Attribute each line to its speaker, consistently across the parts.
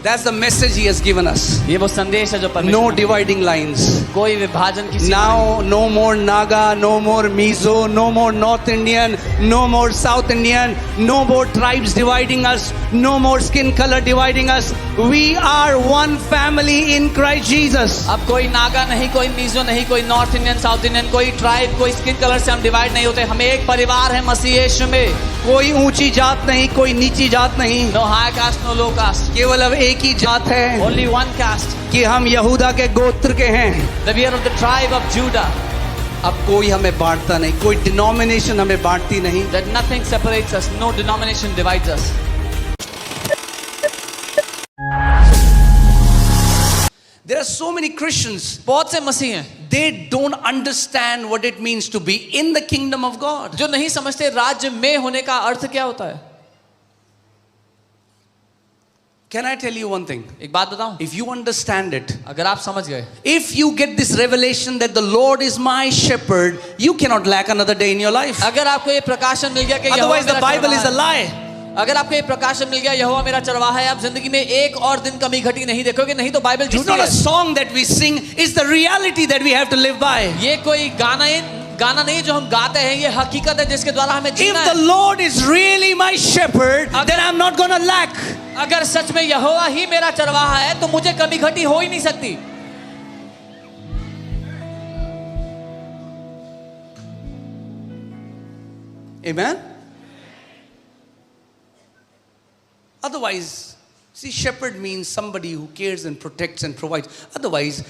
Speaker 1: That's the message He has given us.
Speaker 2: ये वो संदेश है जो
Speaker 1: No
Speaker 2: परमेश्वर ने-
Speaker 1: dividing lines.
Speaker 2: कोई विभाजन किसी
Speaker 1: Now, no more Naga, no more Mizo, no more North Indian, no more South Indian, no more tribes dividing us, no more skin color dividing us. We are one family in Christ Jesus.
Speaker 2: अब कोई नागा नहीं, कोई meso नहीं, कोई north Indian, south Indian, कोई tribe, कोई skin colour से हम डिवाइड नहीं होते। हम एक परिवार है मसीह यीशु में।
Speaker 1: कोई ऊंची जात नहीं, कोई नीची जात नहीं,
Speaker 2: नो हाई कास्ट, नो लो कास्ट,
Speaker 1: केवल अब एक ही जात है
Speaker 2: ओनली वन कास्ट,
Speaker 1: कि हम यहूदा के गोत्र के हैं।
Speaker 2: The we are of the tribe of Judah.
Speaker 1: अब कोई हमें बांटता नहीं, कोई डिनोमिनेशन हमें बांटती नहीं।
Speaker 2: That nothing separates us, no denomination divides us.
Speaker 1: There are so many Christians,
Speaker 2: बहुत से मसीह हैं
Speaker 1: they don't understand what it means to be in the kingdom of God.
Speaker 2: जो नहीं समझते राज्य में होने का अर्थ क्या होता है।
Speaker 1: Can I tell you one thing?
Speaker 2: एक बात बताऊं,
Speaker 1: If you understand it,
Speaker 2: अगर आप समझ गए,
Speaker 1: if you get this revelation that the Lord is my shepherd, you cannot lack another day in your life.
Speaker 2: अगर आपको ये प्रकाशन मिल गया कि यहोवा
Speaker 1: Otherwise, the
Speaker 2: मेरा
Speaker 1: Bible is a
Speaker 2: चरवाहा
Speaker 1: lie.
Speaker 2: है, अगर आपको ये प्रकाशन मिल गया यहोवा मेरा चरवाहा है, आप जिंदगी में एक और दिन कमी घटी नहीं देखोगे, नहीं तो बाइबल
Speaker 1: It's
Speaker 2: झूठी
Speaker 1: not a
Speaker 2: है।
Speaker 1: song that we sing, it's the reality that we have to live by.
Speaker 2: ये कोई गाना नहीं जो हम गाते हैं, ये हकीकत है जिसके द्वारा हमें
Speaker 1: If
Speaker 2: जीना
Speaker 1: the
Speaker 2: है।
Speaker 1: Lord is really my shepherd, then I'm not going to lack.
Speaker 2: अगर सच में यहोवा ही मेरा चरवाहा है तो मुझे कमी घटी हो ही नहीं सकती।
Speaker 1: Amen? Otherwise, see, shepherd means somebody who cares and protects and provides. Otherwise,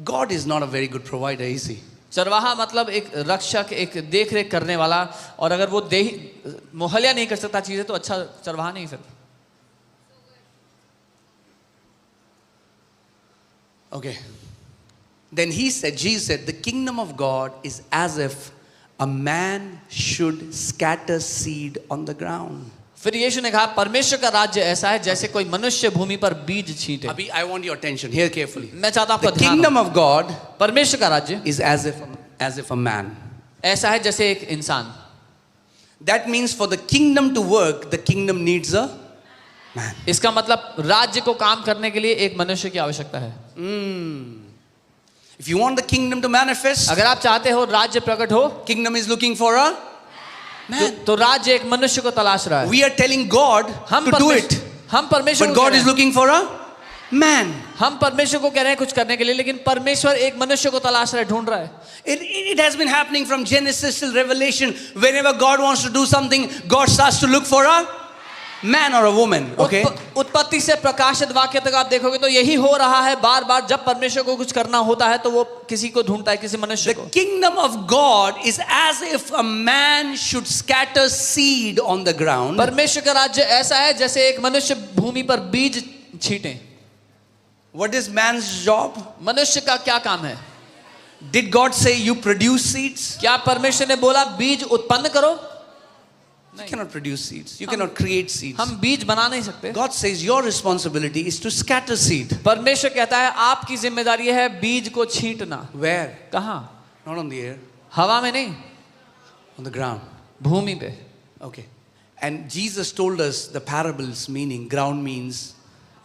Speaker 1: God is not a very good provider, is He?
Speaker 2: चरवाहा मतलब एक रक्षक, एक देख रेख करने वाला, और अगर वो मुहैया नहीं कर सकता चीजें तो अच्छा चरवाहा नहीं फिर।
Speaker 1: Okay. Then He said, Jesus said, the kingdom of God is as if a man should scatter seed on the ground.
Speaker 2: फिर यीशु ने कहा परमेश्वर का राज्य ऐसा है जैसे कोई मनुष्य भूमि पर बीज छींटे।
Speaker 1: Abhi, I want your attention here carefully.
Speaker 2: मैं चाहता हूं
Speaker 1: The
Speaker 2: आपका ध्यान
Speaker 1: kingdom
Speaker 2: हो।
Speaker 1: of God
Speaker 2: परमेश्वर का राज्य
Speaker 1: is as if a man.
Speaker 2: ऐसा है जैसे एक इंसान।
Speaker 1: That means for the kingdom to work, the kingdom needs a man.
Speaker 2: इसका मतलब राज्य को काम करने के लिए एक मनुष्य की आवश्यकता है।
Speaker 1: If you want the kingdom to manifest,
Speaker 2: अगर आप चाहते हो राज्य प्रकट हो,
Speaker 1: kingdom is looking for a man.
Speaker 2: तो राज्य एक मनुष्य को तलाश रहा है।
Speaker 1: We are telling God
Speaker 2: हम
Speaker 1: to do it,
Speaker 2: परमेश्वर
Speaker 1: but
Speaker 2: को कह
Speaker 1: God
Speaker 2: रहे
Speaker 1: is
Speaker 2: हैं।
Speaker 1: looking for a man.
Speaker 2: हम परमेश्वर को कह रहे हैं कुछ करने के लिए, लेकिन परमेश्वर एक मनुष्य को तलाश रहा है, ढूंढ रहा है।
Speaker 1: It has been happening from Genesis till Revelation. Whenever God wants to do something, God starts to look for a man or a woman. Okay?
Speaker 2: उत्पत्ति से प्रकाशित वाक्य तक आप देखोगे तो यही हो रहा है। बार बार जब परमेश्वर को कुछ करना होता है तो वो किसी को ढूंढता है, किसी मनुष्य
Speaker 1: The
Speaker 2: को।
Speaker 1: kingdom of God is as if a man should scatter seed on the ground.
Speaker 2: परमेश्वर का राज्य ऐसा है जैसे एक मनुष्य भूमि पर बीज छींटे।
Speaker 1: What is man's job?
Speaker 2: मनुष्य का क्या काम है?
Speaker 1: Did God say you produce seeds?
Speaker 2: क्या परमेश्वर ने बोला बीज उत्पन्न करो?
Speaker 1: You cannot produce seeds. You cannot create seeds.
Speaker 2: हम बीज बना नहीं सकते।
Speaker 1: God says your responsibility is to scatter seed.
Speaker 2: परमेश्वर कहता है आपकी जिम्मेदारी है बीज को छींटना।
Speaker 1: Where?
Speaker 2: कहाँ?
Speaker 1: Not on the air.
Speaker 2: हवा में नहीं,
Speaker 1: On the ground.
Speaker 2: भूमि पे।
Speaker 1: Okay. And Jesus told us the parables, meaning ground means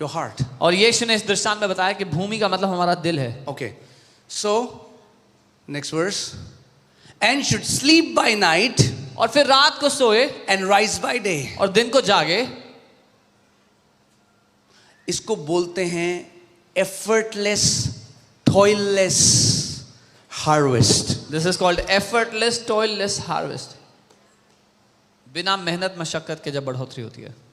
Speaker 1: your heart.
Speaker 2: और यीशु ने इस दृष्टांत में बताया कि भूमि का मतलब हमारा दिल है।
Speaker 1: Okay. So, next verse. And should sleep by night
Speaker 2: और फिर रात को सोए
Speaker 1: and rise by day.
Speaker 2: और दिन को जागे।
Speaker 1: इसको बोलते हैं effortless, toilless harvest.
Speaker 2: This is called effortless toilless harvest. बिना मेहनत मशक्कत के जब बढ़ोतरी होती है।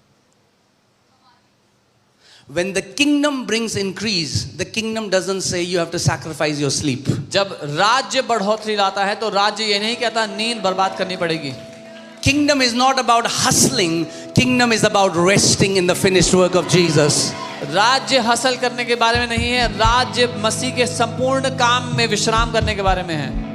Speaker 1: When the kingdom brings increase, the kingdom doesn't say you have to sacrifice your sleep.
Speaker 2: जब राज्य बढ़ोतरी लाता है तो राज्य ये नहीं कहता नींद बर्बाद करनी पड़ेगी।
Speaker 1: Kingdom is not about hustling. Kingdom is about resting in the finished work of Jesus.
Speaker 2: राज्य हासिल करने के बारे में नहीं है, राज्य मसीह के संपूर्ण काम में विश्राम करने के बारे में है।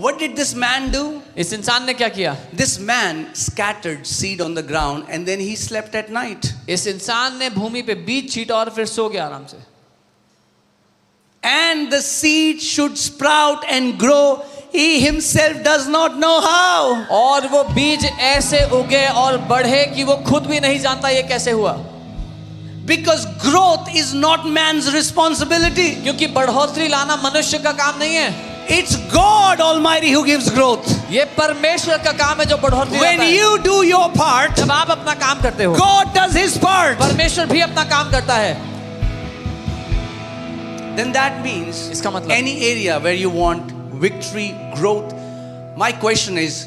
Speaker 1: What did this man do?
Speaker 2: इस इंसान ने क्या किया?
Speaker 1: This man scattered seed on the ground and then he slept at night.
Speaker 2: इस इंसान ने भूमि पे बीज छीटा और फिर सो गया आराम से।
Speaker 1: And the seed should sprout and grow he himself does not know how.
Speaker 2: और वो बीज ऐसे उगे और बढ़े कि वो खुद भी नहीं जानता ये कैसे हुआ.
Speaker 1: Because growth is not man's responsibility.
Speaker 2: क्योंकि बढ़ोतरी लाना मनुष्य का काम नहीं है.
Speaker 1: It's God Almighty who gives growth.
Speaker 2: ये परमेश्वर का काम है जो बढ़ोतरी
Speaker 1: When
Speaker 2: लाता है.
Speaker 1: you do your part,
Speaker 2: जब आप अपना काम करते हो,
Speaker 1: God does his part.
Speaker 2: परमेश्वर भी अपना काम करता है.
Speaker 1: Then that means
Speaker 2: इसका मतलब
Speaker 1: any area where you want victory, growth. My question is,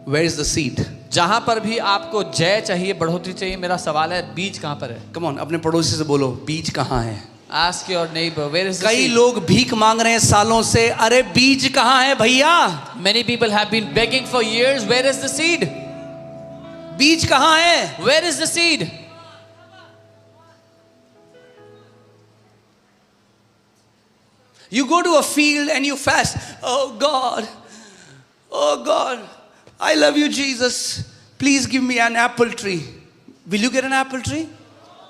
Speaker 1: where is the seed?
Speaker 2: जहां पर भी आपको जय चाहिए, बढ़ोतरी चाहिए, मेरा सवाल है बीज कहां पर है.
Speaker 1: Come on, अपने पड़ोसी से बोलो, बीज कहाँ है?
Speaker 2: Ask your neighbor, where is the
Speaker 1: कई
Speaker 2: seed?
Speaker 1: लोग भीख मांग रहे हैं सालों से, अरे बीज कहाँ है भैया?
Speaker 2: Many people have been begging for years. Where is the seed?
Speaker 1: बीज कहाँ है?
Speaker 2: Where is the seed?
Speaker 1: You go to a field and you fast. Oh God, I love you, Jesus. Please give me an apple tree. Will you get an apple tree?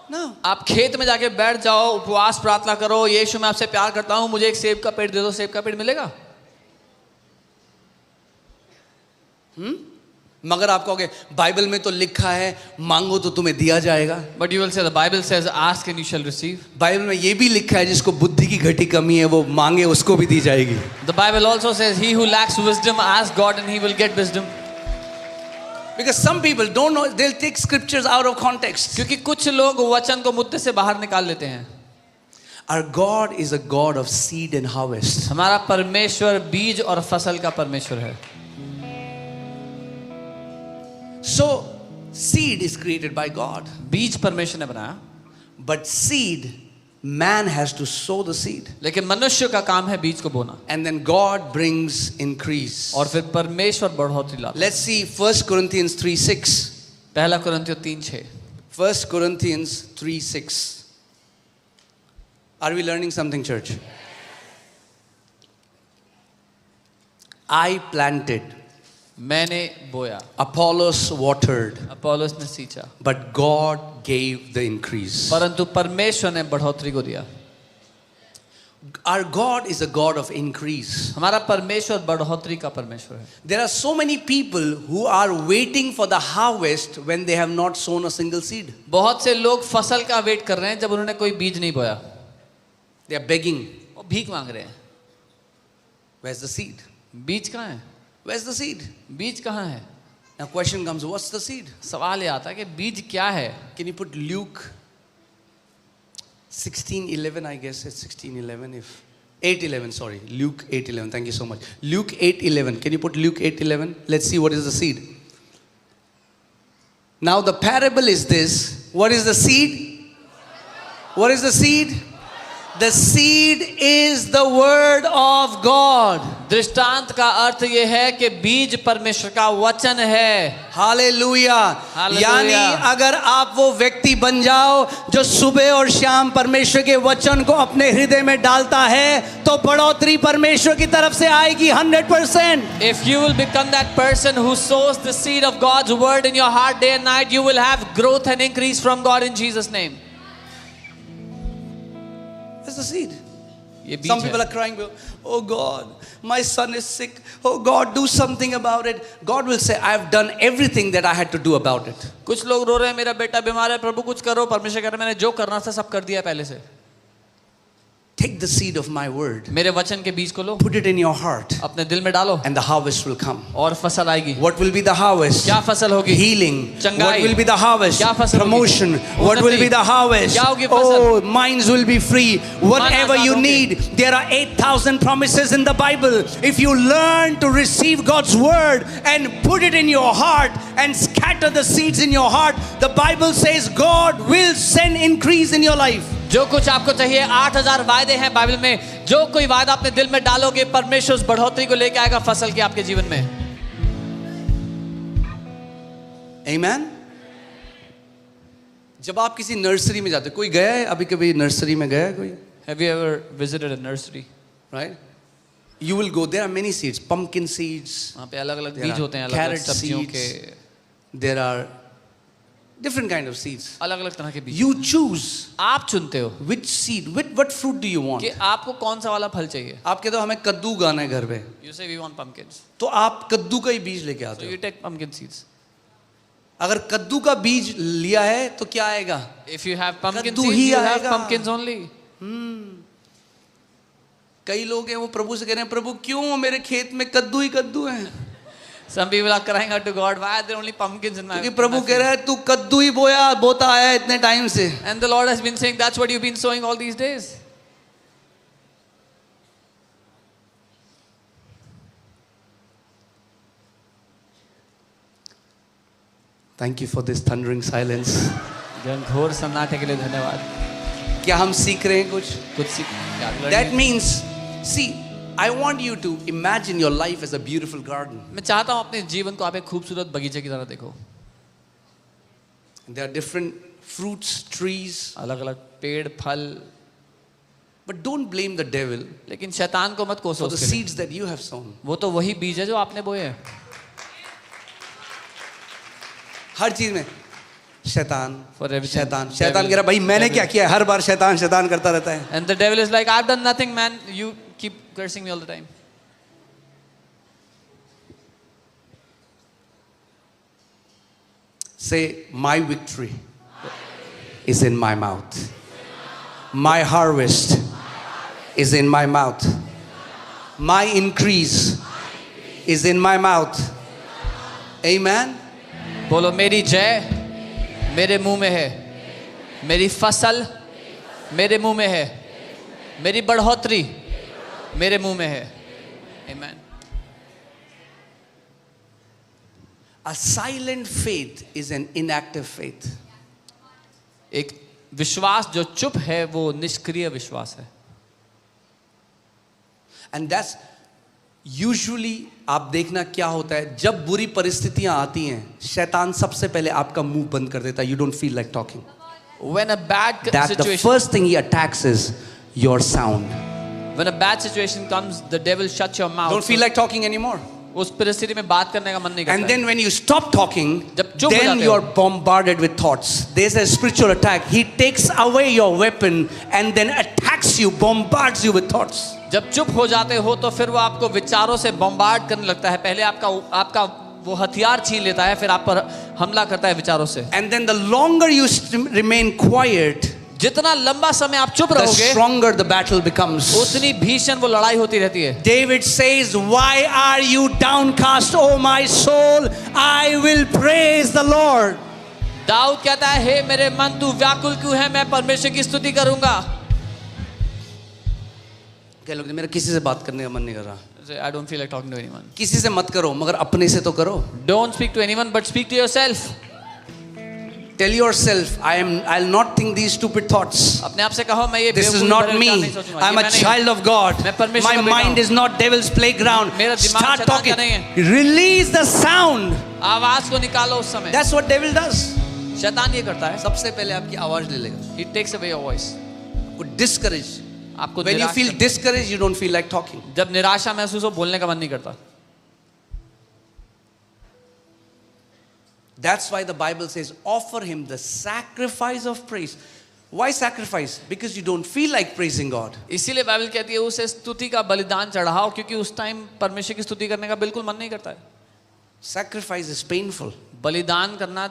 Speaker 1: No.
Speaker 2: आप खेत में जाके बैठ जाओ, उपवास प्रार्थना करो, यीशु मैं आपसे प्यार करता हूं, मुझे एक सेब का पेड़ दे दो, सेब का पेड़ मिलेगा?
Speaker 1: मगर आप कहोगे बाइबल में तो लिखा है मांगो तो तुम्हें दिया जाएगा.
Speaker 2: But you will say the Bible says, ask and you shall receive.
Speaker 1: Bible में ये भी लिखा है जिसको बुद्धि की घटी कमी है वो मांगे उसको भी दी जाएगी.
Speaker 2: The Bible also says, he who lacks wisdom, ask God and he will get wisdom.
Speaker 1: Because some people don't know, they'll take scriptures out of context.
Speaker 2: क्योंकि कुछ लोग वचन को मुद्दे से बाहर निकाल लेते हैं.
Speaker 1: Our God is a God of seed and harvest.
Speaker 2: हमारा परमेश्वर बीज और फसल का परमेश्वर है.
Speaker 1: So seed is created by God.
Speaker 2: बीज परमेश्वर ने बनाया,
Speaker 1: But seed, man has to sow the seed.
Speaker 2: लेकिन मनुष्य का काम है बीज को बोना.
Speaker 1: And then God brings increase.
Speaker 2: और फिर परमेश्वर बढ़ोतरी लाता है.
Speaker 1: Let's see 1 Corinthians 3:6.
Speaker 2: पहला कुरिन्थियों 3:6.
Speaker 1: 1 Corinthians 3:6. Are we learning something, church? I planted,
Speaker 2: मैंने बोया,
Speaker 1: Apollos watered,
Speaker 2: अपोलोस ने सींचा,
Speaker 1: but God gave the increase.
Speaker 2: परंतु परमेश्वर ने बढ़ोतरी को दिया.
Speaker 1: Our God is a God of increase.
Speaker 2: हमारा परमेश्वर बढ़ोतरी का परमेश्वर है.
Speaker 1: There are so many people who are waiting for the harvest when they have not sown a single seed.
Speaker 2: बहुत से लोग फसल का वेट कर रहे हैं जब उन्होंने कोई बीज नहीं बोया.
Speaker 1: They are begging.
Speaker 2: वो भीख मांग रहे हैं.
Speaker 1: Where's the seed?
Speaker 2: बीज कहाँ है?
Speaker 1: Where's the seed?
Speaker 2: बीज कहाँ है?
Speaker 1: Now question comes, what's the seed?
Speaker 2: सवाल ये आता है कि बीज क्या है?
Speaker 1: Can you put Luke 16:11? I guess it's 16:11. If 8:11, sorry, Luke 8:11. Thank you so much. Luke 8:11. Can you put Luke 8:11? Let's see what is the seed. Now the parable is this. What is the seed? What is the seed? The seed is the word of God.
Speaker 2: दृष्टांत का अर्थ ये है कि बीज परमेश्वर का वचन है.
Speaker 1: Hallelujah.
Speaker 2: Hallelujah.
Speaker 1: यानी अगर आप वो व्यक्ति बन जाओ जो सुबह और शाम परमेश्वर के वचन को अपने हृदय में डालता है तो बढ़ोतरी परमेश्वर की तरफ से आएगी 100%.
Speaker 2: If you will become that person who sows the seed of God's word in your heart day and night, you will have growth and increase from God in Jesus' name.
Speaker 1: That's the seed.
Speaker 2: ये बीज
Speaker 1: Some people
Speaker 2: है.
Speaker 1: are crying, oh God, my son is sick. Oh God, do something about it. God will say, I have done everything that I had to do about it.
Speaker 2: कुछ लोग रो रहे हैं मेरा बेटा बीमार है, प्रभु कुछ करो. परमेश्वर कह रहा है मैंने जो करना था सब कर दिया पहले से.
Speaker 1: Take the seed of my word,
Speaker 2: मेरे वचन के बीज को लो,
Speaker 1: put it in your heart,
Speaker 2: अपने दिल में डालो,
Speaker 1: and the harvest will come.
Speaker 2: और फसल आएगी.
Speaker 1: What will be the harvest?
Speaker 2: क्या फसल होगी?
Speaker 1: Healing.
Speaker 2: चंगाई.
Speaker 1: What will be the harvest?
Speaker 2: क्या फसल होगी?
Speaker 1: Promotion. What will be the harvest?
Speaker 2: क्या होगी फसल?
Speaker 1: Oh, minds will be free. Whatever
Speaker 2: Azad
Speaker 1: you
Speaker 2: होंगे.
Speaker 1: need. There are 8,000 promises in the Bible. If you learn to receive God's word and put it in your heart and scatter the seeds in your heart, the Bible says God will send increase in your life.
Speaker 2: जो कुछ आपको चाहिए, 8,000 वायदे हैं Bible में. जो कोई वायदा अपने दिल में डालोगे, परमेश्वर उस बढ़ोतरी को लेके आएगा फसल की आपके जीवन में.
Speaker 1: Amen. जब आप किसी नर्सरी में जाते, कोई गया है अभी कभी नर्सरी में गया है कोई?
Speaker 2: Have you ever visited a nursery?
Speaker 1: Right? You will go. There are many seeds. Pumpkin seeds.
Speaker 2: वहाँ पे अलग अलग
Speaker 1: There
Speaker 2: बीज
Speaker 1: are
Speaker 2: होते हैं, अलग अलग
Speaker 1: carrot
Speaker 2: सब्जियों
Speaker 1: seeds.
Speaker 2: के.
Speaker 1: There are Different kind of seeds.
Speaker 2: अलग अलग तरह के बीज
Speaker 1: You choose
Speaker 2: आप चुनते हो
Speaker 1: which seed, what fruit do you want.
Speaker 2: कि आपको कौन सा वाला फल चाहिए.
Speaker 1: आप कहते हो हमें कद्दू उगाना है घर पे,
Speaker 2: You say we want pumpkins.
Speaker 1: तो आप कद्दू का ही बीज लेके
Speaker 2: So
Speaker 1: आते
Speaker 2: you
Speaker 1: हो.
Speaker 2: take pumpkin seeds.
Speaker 1: अगर कद्दू का बीज लिया है तो क्या आएगा?
Speaker 2: If you have pumpkin
Speaker 1: कद्दू
Speaker 2: seeds,
Speaker 1: ही
Speaker 2: you have
Speaker 1: आएगा.
Speaker 2: pumpkins only.
Speaker 1: कई लोग हैं वो प्रभु से कह रहे हैं, प्रभु क्यों मेरे खेत में कद्दू ही कद्दू हैं?
Speaker 2: Some people are crying out to God, why are there only pumpkins in my
Speaker 1: क्योंकि प्रभु
Speaker 2: in my
Speaker 1: कह रहा है तू कद्दू ही बोता आया है इतने टाइम से.
Speaker 2: field?" And the Lord has been saying, that's what you've been sowing all these days.
Speaker 1: Thank you for this thundering silence.
Speaker 2: घोर सन्नाटे के लिए धन्यवाद.
Speaker 1: क्या हम सीख रहे हैं कुछ?
Speaker 2: कुछ सीख
Speaker 1: That means, see, I want you to imagine your life as a beautiful garden.
Speaker 2: मैं चाहता हूँ अपने जीवन को आप एक खूबसूरत बगीचे की तरह देखो.
Speaker 1: There are different fruits, trees,
Speaker 2: अलग अलग पेड़ फल,
Speaker 1: but don't blame the devil
Speaker 2: लेकिन शैतान को मत कोसो
Speaker 1: for the
Speaker 2: उसके लिए.
Speaker 1: seeds that you have sown.
Speaker 2: वो तो वही बीज है जो आपने बोए हैं.
Speaker 1: हर चीज में शैतान
Speaker 2: For everything.
Speaker 1: शैतान
Speaker 2: Devil,
Speaker 1: शैतान कह रहा भाई मैंने
Speaker 2: devil.
Speaker 1: क्या किया है? हर बार शैतान शैतान करता रहता है.
Speaker 2: And the devil is like, I've done nothing, man. You keep cursing me all the time.
Speaker 1: Say, my victory is in my mouth. My harvest is in my mouth. My increase is in my mouth. Amen.
Speaker 2: बोलो मेरी जय मेरे मुंह में है, मेरी फसल मेरे मुंह में है, मेरी बढ़ोतरी मेरे मुंह में है. Amen.
Speaker 1: A silent faith is an inactive faith.
Speaker 2: एक विश्वास जो चुप है वो निष्क्रिय विश्वास है.
Speaker 1: And that's usually आप देखना क्या होता है जब बुरी परिस्थितियां आती हैं शैतान सबसे पहले आपका मुंह बंद कर देता है. You don't feel like talking.
Speaker 2: When a bad
Speaker 1: That the
Speaker 2: situation,
Speaker 1: first thing he attacks is your sound.
Speaker 2: when a bad situation comes, the devil shuts your mouth.
Speaker 1: Don't feel like talking anymore.
Speaker 2: उस परिस्थिति में बात करने का मन नहीं करता.
Speaker 1: And then when you stop talking,
Speaker 2: जब चुप हो
Speaker 1: then
Speaker 2: जाते
Speaker 1: you
Speaker 2: हो,
Speaker 1: are bombarded with thoughts. There's a spiritual attack. He takes away your weapon and then attacks you, bombards you with thoughts.
Speaker 2: जब चुप हो जाते हो तो फिर वो आपको विचारों से बम्बार्ड करने लगता है. पहले आपका वो हथियार छीन लेता है, फिर आप पर हमला करता है विचारों से.
Speaker 1: And then the longer you remain quiet,
Speaker 2: जितना लंबा समय आप चुप
Speaker 1: the
Speaker 2: रहोगे
Speaker 1: stronger the battle becomes.
Speaker 2: उतनी भीषण वो लड़ाई होती रहती है.
Speaker 1: David says, why are you downcast, O my soul? I will praise the Lord.
Speaker 2: Dawood कहता है, हे मेरे मन तू व्याकुल क्यों है, मैं परमेश्वर की स्तुति करूंगा.
Speaker 1: क्या लोग मेरा किसी से बात करने का मन नहीं कर रहा.
Speaker 2: I don't feel like talking to anyone.
Speaker 1: किसी से मत करो मगर अपने से तो करो.
Speaker 2: Don't speak to anyone but speak to yourself.
Speaker 1: Tell yourself, I'll not think these stupid thoughts.
Speaker 2: अपने आप से कहो मैं ये
Speaker 1: This is
Speaker 2: बेवकूफ
Speaker 1: not
Speaker 2: भरे
Speaker 1: me.
Speaker 2: विचार नहीं सोचूंगा.
Speaker 1: I'm
Speaker 2: ये
Speaker 1: a
Speaker 2: मैं नहीं
Speaker 1: child of God.
Speaker 2: मैं परमेश्वर
Speaker 1: My
Speaker 2: का बेटा
Speaker 1: mind
Speaker 2: हूँ.
Speaker 1: is not devil's playground.
Speaker 2: मेरा दिमाग
Speaker 1: Start
Speaker 2: शैतान
Speaker 1: talking.
Speaker 2: का नहीं है.
Speaker 1: Release the sound.
Speaker 2: आवाज को निकालो उस समय.
Speaker 1: That's what devil does.
Speaker 2: शैतान ये करता है.
Speaker 1: सबसे पहले आपकी आवाज ले लेगा.
Speaker 2: He takes away your voice.
Speaker 1: आपको discourage.
Speaker 2: आपको
Speaker 1: When you
Speaker 2: निराश
Speaker 1: feel
Speaker 2: करता है.
Speaker 1: discouraged, you don't feel like talking.
Speaker 2: जब निराशा महसूस हो बोलने का मन नहीं करता.
Speaker 1: That's why the Bible says, offer him the sacrifice of praise. Why sacrifice? Because you don't feel like praising God.
Speaker 2: इसीलिए बाइबल कहती है उसे स्तुति का बलिदान चढ़ाओ, क्योंकि उस टाइम परमेश्वर की स्तुति करने का बिल्कुल मन नहीं करता है.
Speaker 1: Sacrifice is painful.
Speaker 2: बलिदान करना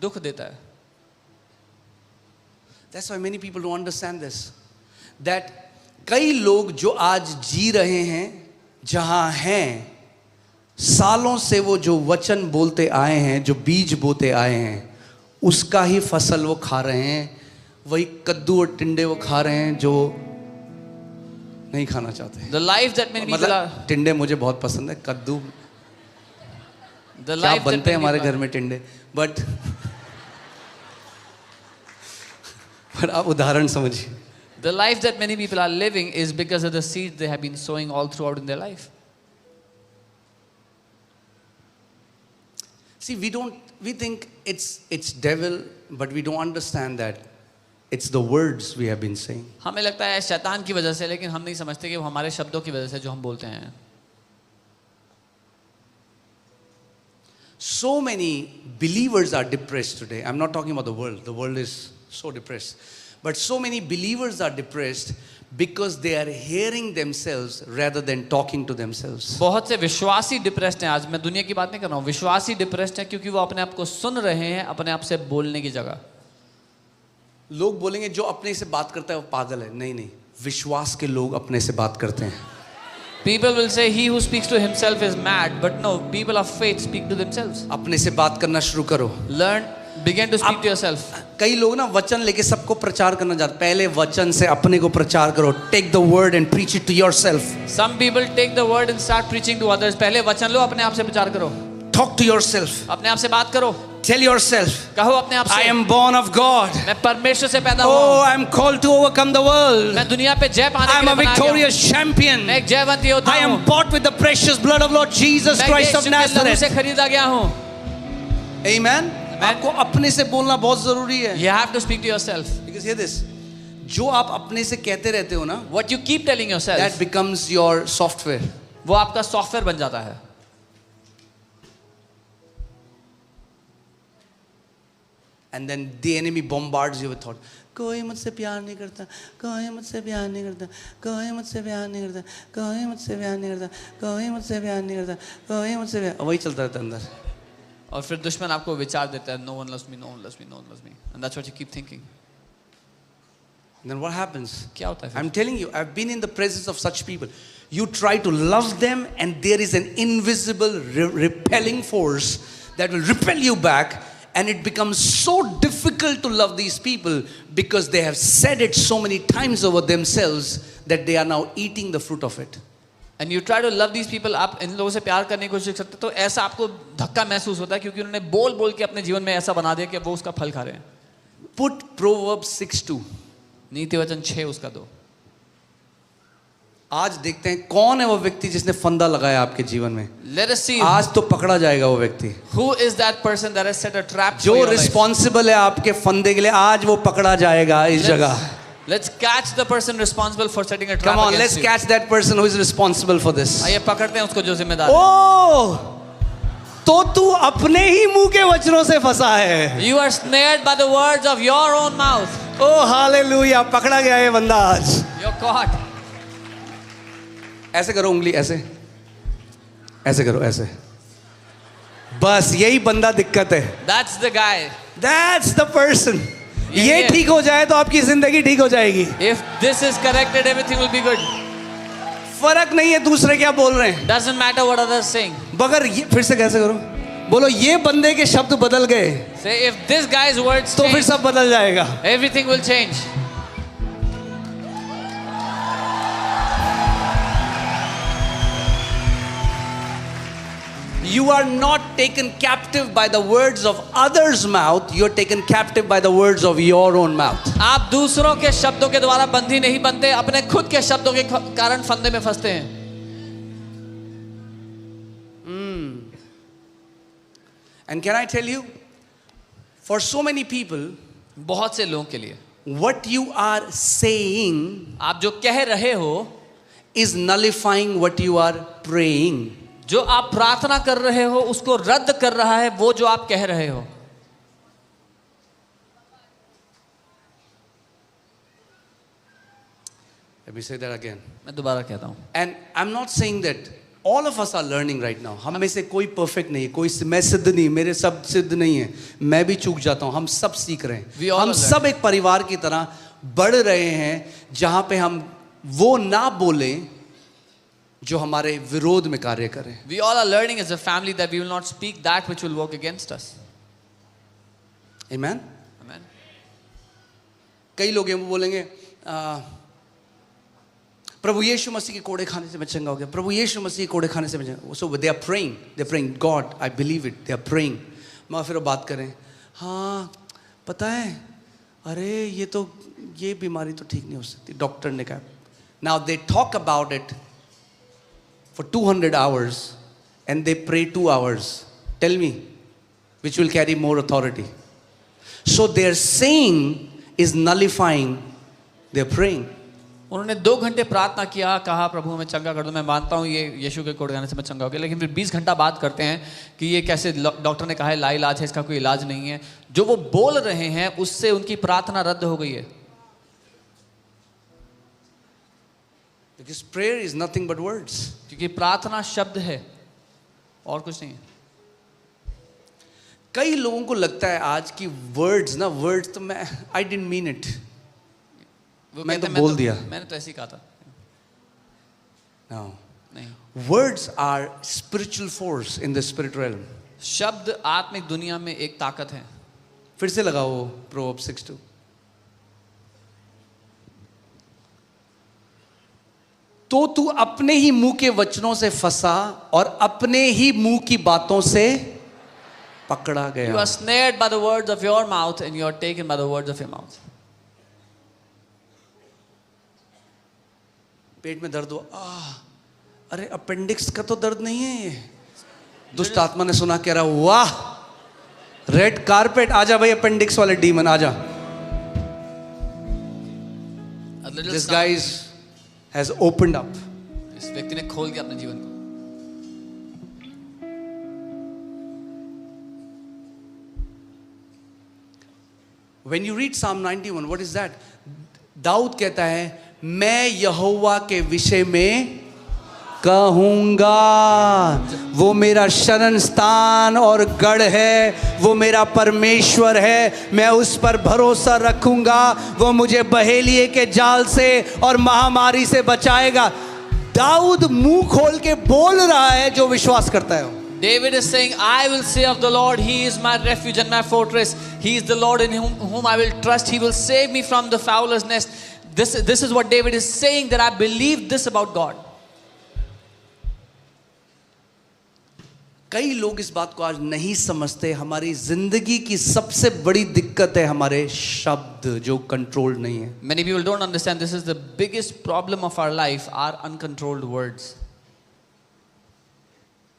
Speaker 2: दुख देता है.
Speaker 1: That's why many people don't understand this. That कई लोग जो आज जी रहे हैं जहां हैं, सालों से वो जो वचन बोलते आए हैं, जो बीज बोते आए हैं, उसका ही फसल वो खा रहे हैं. वही कद्दू और टिंडे वो खा रहे हैं जो नहीं खाना चाहते.
Speaker 2: The life that many people are,
Speaker 1: मतलब टिंडे मुझे बहुत पसंद है. कद्दू
Speaker 2: the
Speaker 1: क्या
Speaker 2: life that
Speaker 1: बनते हैं
Speaker 2: many
Speaker 1: हमारे
Speaker 2: people
Speaker 1: घर में टिंडे, बट पर आप उदाहरण समझिए.
Speaker 2: The life that many people are living is because of the seeds they have been sowing all throughout in their life.
Speaker 1: See, we think it's devil, but we don't understand that it's the words we have been saying.
Speaker 2: हमें लगता है शैतान की वजह से, लेकिन हम नहीं समझते कि वो हमारे शब्दों की वजह से जो हम बोलते हैं.
Speaker 1: So many believers are depressed today. I'm not talking about the world. The world is so depressed. But so many believers are depressed because they are hearing themselves rather than talking to themselves.
Speaker 2: बहुत से विश्वासी depressed हैं। आज मैं दुनिया की बात नहीं कर रहा हूँ, विश्वासी डिप्रेस्ड हैं क्योंकि वो अपने आप को सुन रहे हैं अपने आप से बोलने की जगह।
Speaker 1: लोग बोलेंगे जो अपने से बात करता है वो पागल है। नहीं नहीं, विश्वास के लोग अपने से बात करते हैं।
Speaker 2: People will say he who speaks to himself is mad, but no, people of faith speak to themselves.
Speaker 1: अपने से बात करना शुरू करो।
Speaker 2: Begin to speak to yourself.
Speaker 1: कई लोग ना वचन लेके सबको प्रचार करना चाहते, पहले वचन से अपने को प्रचार करो। Take the word and preach it to yourself.
Speaker 2: Some people take the word and start preaching to others. पहले वचन लो, अपने आप से प्रचार करो।
Speaker 1: Talk to yourself.
Speaker 2: अपने आप से बात करो।
Speaker 1: Tell yourself,
Speaker 2: कहो अपने आप से,
Speaker 1: I am born of God.
Speaker 2: मैं परमेश्वर से पैदा हुआ
Speaker 1: Oh,
Speaker 2: हूँ।
Speaker 1: I am called to overcome the world.
Speaker 2: मैं दुनिया पे जय पाने
Speaker 1: I
Speaker 2: के
Speaker 1: am
Speaker 2: लिए
Speaker 1: a
Speaker 2: बनाया गया हूँ।
Speaker 1: victorious champion.
Speaker 2: मैं एक जयवंत योद्धा
Speaker 1: I
Speaker 2: हूँ।
Speaker 1: am bought with the precious blood of Lord Jesus
Speaker 2: मैं
Speaker 1: Christ of
Speaker 2: यीशु के लहू से
Speaker 1: Nazareth.
Speaker 2: खरीदा गया हूँ।
Speaker 1: Amen. आपको अपने से बोलना बहुत जरूरी है।
Speaker 2: You have to speak to yourself.
Speaker 1: Because hear this, जो आप अपने से कहते रहते हो ना,
Speaker 2: What you keep telling yourself,
Speaker 1: that becomes your software.
Speaker 2: वो आपका सॉफ्टवेयर बन जाता है।
Speaker 1: And then the enemy bombards you with thought. कोई मुझसे प्यार नहीं करता, कोई मुझसे प्यार नहीं करता, कोई मुझसे प्यार नहीं करता, कोई मुझसे प्यार नहीं करता, कोई मुझसे प्यार नहीं करता, कोई मुझसे प्यार, वही चलता रहता है अंदर।
Speaker 2: और फिर दुश्मन आपको विचार देता है, no one loves me, no one loves me, no one loves me, and that's what you keep thinking.
Speaker 1: And then what happens?
Speaker 2: क्या होता है फिर?
Speaker 1: I'm telling you, I've been in the presence of such people. You try to love them, and there is an invisible repelling force that will repel you back. And it becomes so difficult to love these people because they have said it so many times over themselves that they are now eating the fruit of it.
Speaker 2: And you try to love these people, आप इन लोगों से प्यार करने की कोशिश करते तो ऐसा आपको धक्का महसूस होता है क्योंकि उन्होंने बोल बोल के अपने जीवन में ऐसा बना दिया कि वो उसका फल खा रहे हैं।
Speaker 1: Put Proverbs 6:2.
Speaker 2: नीति वचन 6 उसका 2।
Speaker 1: आज देखते हैं कौन है वो व्यक्ति जिसने फंदा लगाया आपके जीवन में।
Speaker 2: Let us see
Speaker 1: आज तो पकड़ा जाएगा वो व्यक्ति।
Speaker 2: who is that person that has set a trap for
Speaker 1: जो
Speaker 2: your life.
Speaker 1: रिस्पॉन्सिबल है आपके फंदे के लिए, आज वो पकड़ा जाएगा इस जगह।
Speaker 2: Let's catch the person responsible for setting a trap
Speaker 1: Come on, let's
Speaker 2: against you.
Speaker 1: catch that person who is responsible for this.
Speaker 2: आइए पकड़ते हैं उसको जो जिम्मेदार है।
Speaker 1: ओ, तो तू अपने ही मुंह के वचनों से फंसा है।
Speaker 2: You are snared by the words of your own mouth.
Speaker 1: Oh hallelujah, पकड़ा गया ये बंदा आज।
Speaker 2: You're caught.
Speaker 1: ऐसे करो उंगली, ऐसे ऐसे करो, ऐसे। बस यही बंदा दिक्कत है।
Speaker 2: That's the guy.
Speaker 1: That's the person. ये
Speaker 2: ये।
Speaker 1: ठीक हो जाए तो आपकी जिंदगी ठीक हो जाएगी।
Speaker 2: If this is corrected, everything will be good.
Speaker 1: फर्क नहीं है दूसरे क्या बोल रहे हैं,
Speaker 2: Doesn't matter what others saying.
Speaker 1: मगर ये फिर से कैसे करो, बोलो ये बंदे के शब्द बदल गए
Speaker 2: Say if this guy's words
Speaker 1: तो फिर
Speaker 2: change,
Speaker 1: सब बदल जाएगा।
Speaker 2: everything will change.
Speaker 1: You are not taken captive by the words of others' mouth, you are taken captive by the words of your own mouth.
Speaker 2: आप दूसरों के शब्दों के द्वारा बंधी नहीं बनते, अपने खुद के शब्दों के कारण फंदे में फंसते हैं।
Speaker 1: And can I tell you, for so many people,
Speaker 2: बहुत से लोगों के लिए
Speaker 1: what you are saying
Speaker 2: आप जो कह रहे हो
Speaker 1: is nullifying what you are praying.
Speaker 2: जो आप प्रार्थना कर रहे हो उसको रद्द कर रहा है वो जो आप कह रहे हो।
Speaker 1: Let me say that again.
Speaker 2: मैं दोबारा कहता हूँ।
Speaker 1: And I'm not saying that all of us are learning right now. हम में से कोई परफेक्ट नहीं है, कोई मैं सिद्ध नहीं, मेरे सब सिद्ध नहीं है, मैं भी चूक जाता हूँ, हम सब सीख रहे
Speaker 2: We
Speaker 1: हैं।
Speaker 2: all
Speaker 1: हम
Speaker 2: are
Speaker 1: सब एक परिवार की तरह बढ़ रहे हैं जहाँ पे हम वो ना बोलें जो हमारे विरोध में कार्य करें।
Speaker 2: We all are learning as a family that we will not speak that which will work against us.
Speaker 1: Amen?
Speaker 2: Amen.
Speaker 1: कई लोग हैं वो बोलेंगे प्रभु यीशु मसीह के कोड़े खाने से मैं चंगा हो गया, प्रभु यीशु मसीह के कोड़े खाने से मैं चंगा। So they are praying, God, I believe it, they are praying. मैं फिर वो बात करें, हाँ पता है, अरे ये बीमारी तो ठीक नहीं हो सकती, डॉक्टर ने कहा। Now they talk about it for 200 hours and they pray 2 hours. Tell me, which will carry more authority? So their saying is nullifying their praying.
Speaker 2: उन्होंने 2 घंटे प्रार्थना किया, कहा प्रभु मैं चंगा कर दो, मैं मानता हूँ ये यीशु के कोड गाने से मैं चंगा हो गया, लेकिन फिर 20 घंटा बात करते हैं कि ये कैसे, डॉक्टर ने कहा है लाइलाज है, इसका कोई इलाज नहीं है। जो वो बोल रहे हैं उससे उनकी प्रार्थना रद्द हो गई है।
Speaker 1: Because prayer is nothing but words.
Speaker 2: क्योंकि प्रार्थना शब्द है और कुछ नहीं है।
Speaker 1: कई लोगों को लगता है आज की वर्ड्स तो मैं आई डिडंट मीन इट, मैं तो बोल दिया,
Speaker 2: मैंने तो ऐसे ही कहा था।
Speaker 1: No.
Speaker 2: नहीं,
Speaker 1: Words are spiritual force in the spirit realm.
Speaker 2: शब्द आत्मिक दुनिया में एक ताकत है।
Speaker 1: फिर से लगाओ Proverbs 6:2। तो तू अपने ही मुंह के वचनों से फंसा और अपने ही मुंह की बातों से पकड़ा
Speaker 2: You
Speaker 1: गया।
Speaker 2: are snared by the words of your mouth and you are taken by the words of your mouth.
Speaker 1: पेट में दर्द हो, अरे अपेंडिक्स का तो दर्द नहीं है ये। दुष्ट आत्मा ने सुना, कह रहा वाह, रेड कारपेट, आजा भाई अपेंडिक्स वाले डीमन आजा।
Speaker 2: A little
Speaker 1: This
Speaker 2: sound-
Speaker 1: guy has opened up.
Speaker 2: इस व्यक्ति ने खोल दिया अपने जीवन को।
Speaker 1: When you read Psalm 91, what is that? Dawood कहता है मैं यहोवा के विषय में कहूंगा, वो मेरा शरण स्थान और गढ़ है, वो मेरा परमेश्वर है, मैं उस पर भरोसा रखूंगा, वो मुझे बहेलिए के जाल से और महामारी से बचाएगा। दाऊद मुंह खोल के बोल रहा है जो विश्वास करता है।
Speaker 2: David is saying, I will say of the Lord, He is my refuge and my fortress. He is the Lord in whom I will trust. He will save me from the fowler's nest. This is what David is saying, that I believe this about God.
Speaker 1: कई लोग इस बात को आज नहीं समझते। हमारी जिंदगी की सबसे बड़ी दिक्कत है हमारे शब्द जो कंट्रोल नहीं है।
Speaker 2: Many people don't understand this is the biggest problem of our life, our uncontrolled words.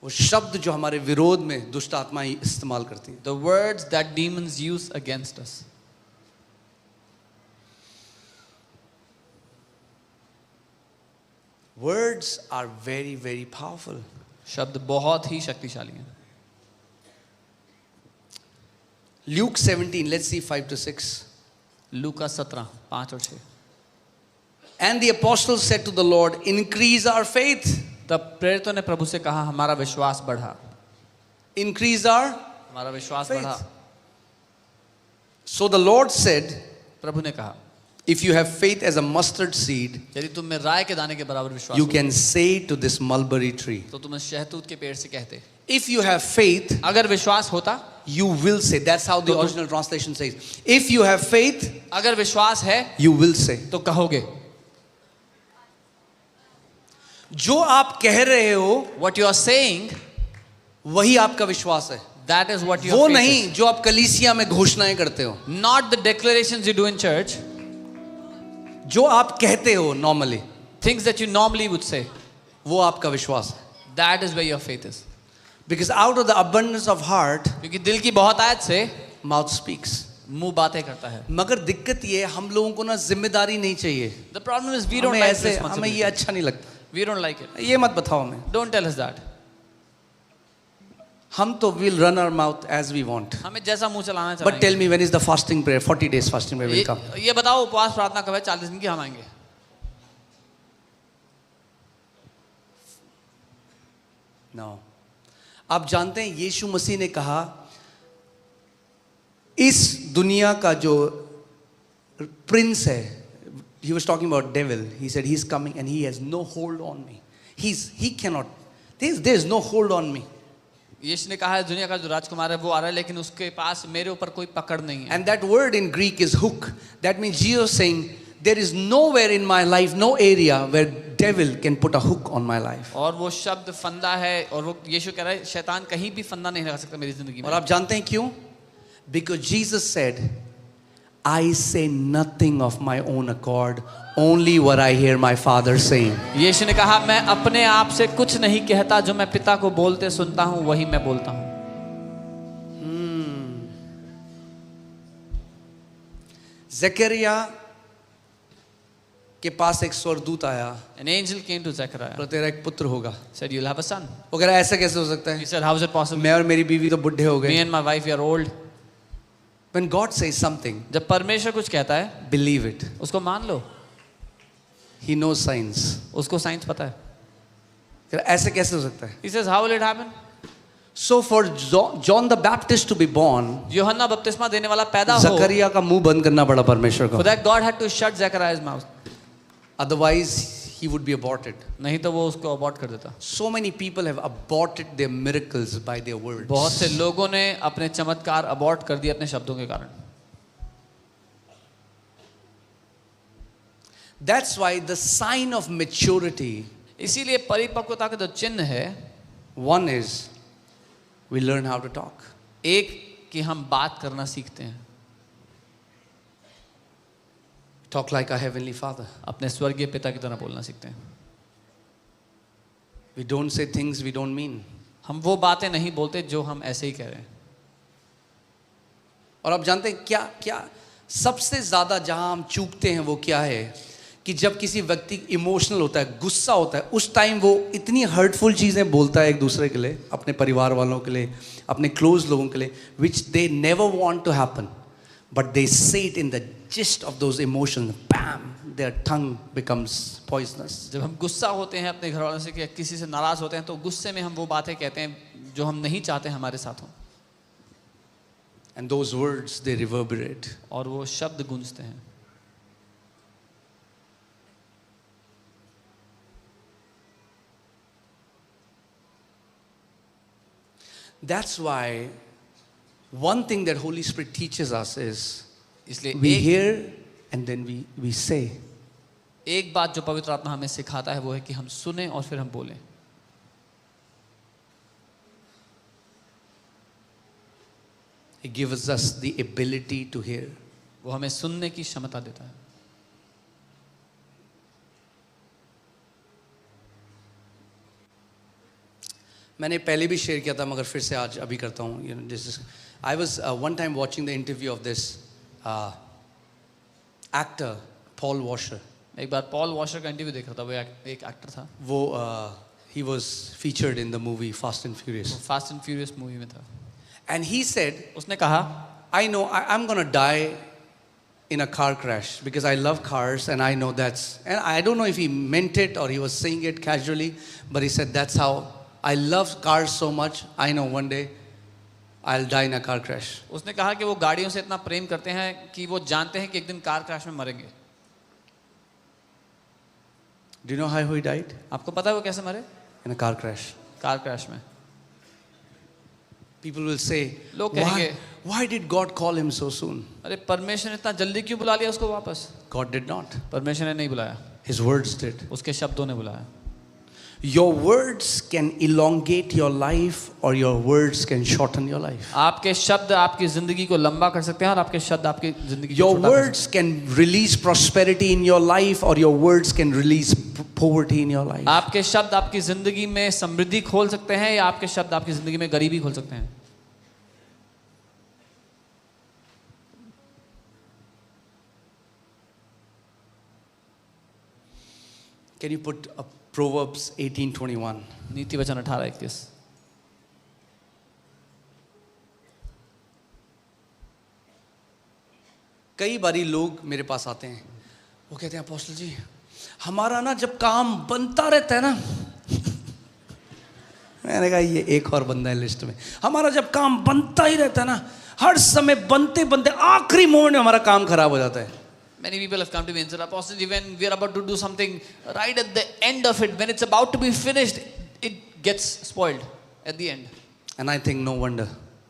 Speaker 1: वो शब्द जो हमारे विरोध में दुष्ट आत्माएं इस्तेमाल करती हैं।
Speaker 2: The words that demons use against us.
Speaker 1: Words are very, very powerful.
Speaker 2: शब्द बहुत ही शक्तिशाली हैं।
Speaker 1: Luke 17, let's see 5 to 6.
Speaker 2: लूका 17, 5 और 6।
Speaker 1: And the apostles said to the Lord, increase our faith.
Speaker 2: तब प्रेरितों ने प्रभु से कहा हमारा विश्वास बढ़ा।
Speaker 1: Increase our
Speaker 2: हमारा विश्वास
Speaker 1: faith.
Speaker 2: बढ़ा।
Speaker 1: So the Lord said,
Speaker 2: प्रभु ने कहा
Speaker 1: if you have faith as a mustard seed,
Speaker 2: यदि तुम में राय के दाने के बराबर विश्वास
Speaker 1: you
Speaker 2: हो,
Speaker 1: can say to this mulberry tree.
Speaker 2: तो तुम शहतूत के पेड़ से कहते।
Speaker 1: If you have faith,
Speaker 2: अगर विश्वास होता,
Speaker 1: you will say. That's how the original translation says. If you have faith,
Speaker 2: अगर विश्वास है
Speaker 1: you will say.
Speaker 2: तो कहोगे।
Speaker 1: जो आप कह रहे हो
Speaker 2: What you are saying,
Speaker 1: वही आपका विश्वास है,
Speaker 2: that is what your
Speaker 1: वो
Speaker 2: faith
Speaker 1: नहीं
Speaker 2: is.
Speaker 1: जो आप कलीसिया में घोषणाएं करते हो।
Speaker 2: Not the declarations you do in church,
Speaker 1: जो आप कहते हो normally,
Speaker 2: things that you normally would say.
Speaker 1: वो आपका विश्वास है।
Speaker 2: That is where your faith is.
Speaker 1: Because out of the abundance of heart,
Speaker 2: क्योंकि दिल की बहुत आयत से
Speaker 1: mouth speaks.
Speaker 2: मुंह बातें करता है।
Speaker 1: मगर दिक्कत ये है, हम लोगों को ना जिम्मेदारी नहीं चाहिए।
Speaker 2: The problem is we don't
Speaker 1: हमें
Speaker 2: like
Speaker 1: ऐसे, हमें ये
Speaker 2: responsibility.
Speaker 1: अच्छा नहीं लगता,
Speaker 2: We don't like it.
Speaker 1: ये मत बताओ हमें।
Speaker 2: Don't tell us that.
Speaker 1: हम तो will run our mouth as we want.
Speaker 2: हमें जैसा मुंह चलाना
Speaker 1: But
Speaker 2: चाहिए।
Speaker 1: tell me, when is the fasting prayer? 40 days fasting prayer will come.
Speaker 2: ये बताओ उपवास प्रार्थना कब है? 40 दिन की हम आएंगे।
Speaker 1: No. आप जानते हैं यीशु मसीह ने कहा, इस दुनिया का जो प्रिंस है, he was talking about devil. He said he's coming and he has no hold on me. He cannot. There's no hold on me.
Speaker 2: यीशु ने कहा है दुनिया का जो राजकुमार है वो आ रहा है, लेकिन उसके पास मेरे ऊपर कोई पकड़ नहीं है।
Speaker 1: And that word in Greek is hook. That means Jesus saying there is nowhere in my life, no area where devil can put a hook on my life.
Speaker 2: और वो शब्द फंदा है, और वो यीशु कह रहा है शैतान कहीं भी फंदा नहीं लगा सकता मेरी जिंदगी में।
Speaker 1: और आप जानते हैं क्यों? Because Jesus said, I say nothing of my own accord, only what I hear my Father saying.
Speaker 2: यीशु ने कहा मैं अपने आप से कुछ नहीं कहता, जो मैं पिता को बोलते सुनता हूँ वही मैं बोलता हूँ।
Speaker 1: Zechariah के पास एक स्वर्गदूत आया,
Speaker 2: An angel came to Zechariah,
Speaker 1: तो तेरा एक पुत्र होगा।
Speaker 2: said, "You'll have a son."
Speaker 1: वो कह रहा है ऐसा कैसे हो सकता
Speaker 2: He
Speaker 1: है,
Speaker 2: said, "How is it possible?
Speaker 1: मैं और मेरी बीवी तो बुढ़े हो
Speaker 2: Me
Speaker 1: गए।
Speaker 2: and my wife, we are old."
Speaker 1: When God says something,
Speaker 2: जब परमेश्वर कुछ कहता है,
Speaker 1: believe it.
Speaker 2: उसको मान लो।
Speaker 1: He knows science.
Speaker 2: उसको साइंस पता है।
Speaker 1: कह रहा है, ऐसे कैसे हो सकता है?
Speaker 2: He says, "How will it happen?"
Speaker 1: So for John the Baptist to be born,
Speaker 2: यूहन्ना बपतिस्मा देने वाला पैदा हो,
Speaker 1: जकरिया का मुंह बंद करना पड़ा परमेश्वर
Speaker 2: for
Speaker 1: को,
Speaker 2: that God had to shut Zechariah's mouth.
Speaker 1: otherwise he would be aborted.
Speaker 2: नहीं तो वो उसको abort कर देता।
Speaker 1: So many people have aborted their miracles by their words.
Speaker 2: बहुत से लोगों ने अपने चमत्कार अबॉर्ट कर दिए अपने शब्दों के कारण।
Speaker 1: That's why the sign of maturity,
Speaker 2: इसीलिए परिपक्वता का जो चिन्ह है,
Speaker 1: one is we learn how to talk.
Speaker 2: एक कि हम बात करना सीखते हैं,
Speaker 1: Talk like our heavenly Father.
Speaker 2: अपने स्वर्गीय पिता की तरह बोलना सीखते हैं।
Speaker 1: We don't say things we don't mean.
Speaker 2: हम वो बातें नहीं बोलते जो हम ऐसे ही कह रहे हैं।
Speaker 1: और आप जानते हैं क्या क्या सबसे ज्यादा जहां हम चूकते हैं वो क्या है, कि जब किसी व्यक्ति इमोशनल होता है, गुस्सा होता है, उस टाइम वो इतनी हर्टफुल चीजें बोलता है एक दूसरे के लिए, अपने परिवार वालों के लिए, अपने क्लोज लोगों के लिए, which they never want to happen, but they say it in the gist of those emotions. Bam, their tongue becomes poisonous.
Speaker 2: जब हम गुस्सा होते हैं अपने घर वालों से कि किसी से नाराज होते हैं, तो गुस्से में हम वो बातें कहते हैं जो हम नहीं चाहते हमारे साथ हो,
Speaker 1: And those words they reverberate.
Speaker 2: और वो शब्द गूंजते हैं।
Speaker 1: That's why one thing that Holy Spirit teaches us is
Speaker 2: इसलिए
Speaker 1: we hear and then we say.
Speaker 2: एक बात जो पवित्र आत्मा हमें सिखाता है वो है कि हम सुने और फिर हम बोलें।
Speaker 1: He gives us the ability to hear.
Speaker 2: वो हमें सुनने की क्षमता देता है।
Speaker 1: मैंने पहले भी शेयर किया था मगर फिर से आज अभी करता हूँ. You know, this is, I was one time watching the interview of this actor Paul Washer.
Speaker 2: एक बार पॉल वॉशर का इंटरव्यू देख रहा था, वो एक एक्टर था,
Speaker 1: वो he was featured in the movie Fast and Furious.
Speaker 2: Fast and furious movie में था।
Speaker 1: And he said,
Speaker 2: उसने कहा,
Speaker 1: I know I'm going to die in a car crash because I love cars and I know that's, and I don't know if he meant it or he was saying it casually, but he said that's how I love cars so much, I know one day I'll die in a car crash.
Speaker 2: उसने कहा कि वो गाड़ियों से इतना प्रेम करते हैं कि वो जानते हैं कि एक दिन कार क्रैश में मरेंगे।
Speaker 1: Do you know how he died?
Speaker 2: आपको पता है वो कैसे मरे?
Speaker 1: In a car crash.
Speaker 2: Car crash में।
Speaker 1: People will say,
Speaker 2: लोग कहेंगे,
Speaker 1: why did God call him so soon?
Speaker 2: अरे परमेश्वर ने इतना जल्दी क्यों बुला लिया उसको वापस?
Speaker 1: God did not.
Speaker 2: परमेश्वर ने नहीं बुलाया,
Speaker 1: His words did.
Speaker 2: उसके शब्दों ने बुलाया।
Speaker 1: Your words can elongate your life or your words can shorten your life.
Speaker 2: आपके शब्द आपकी जिंदगी को लंबा कर सकते हैं और आपके शब्द आपकी जिंदगी को
Speaker 1: Your
Speaker 2: छोटा कर सकते
Speaker 1: words can release prosperity in your life or your words can release poverty in your life.
Speaker 2: हैं। आपके शब्द आपकी जिंदगी में समृद्धि खोल सकते हैं या आपके शब्द आपकी जिंदगी में गरीबी खोल सकते हैं।
Speaker 1: Can you put Proverbs 18:21?
Speaker 2: नीति वचन 18:21।
Speaker 1: कई बारी लोग मेरे पास आते हैं, वो कहते हैं अपोस्टल जी हमारा ना जब काम बनता रहता है ना मैंने कहा ये एक और बंदा है लिस्ट में, हमारा जब काम बनता ही रहता है ना, हर समय बनते बनते आखिरी मोमेंट में हमारा काम खराब हो जाता है.
Speaker 2: Many people have come to me and said, Apostle, when we are about to do something, right at the end of it, when it's about to be finished, it gets spoiled at the end.
Speaker 1: And I think no wonder.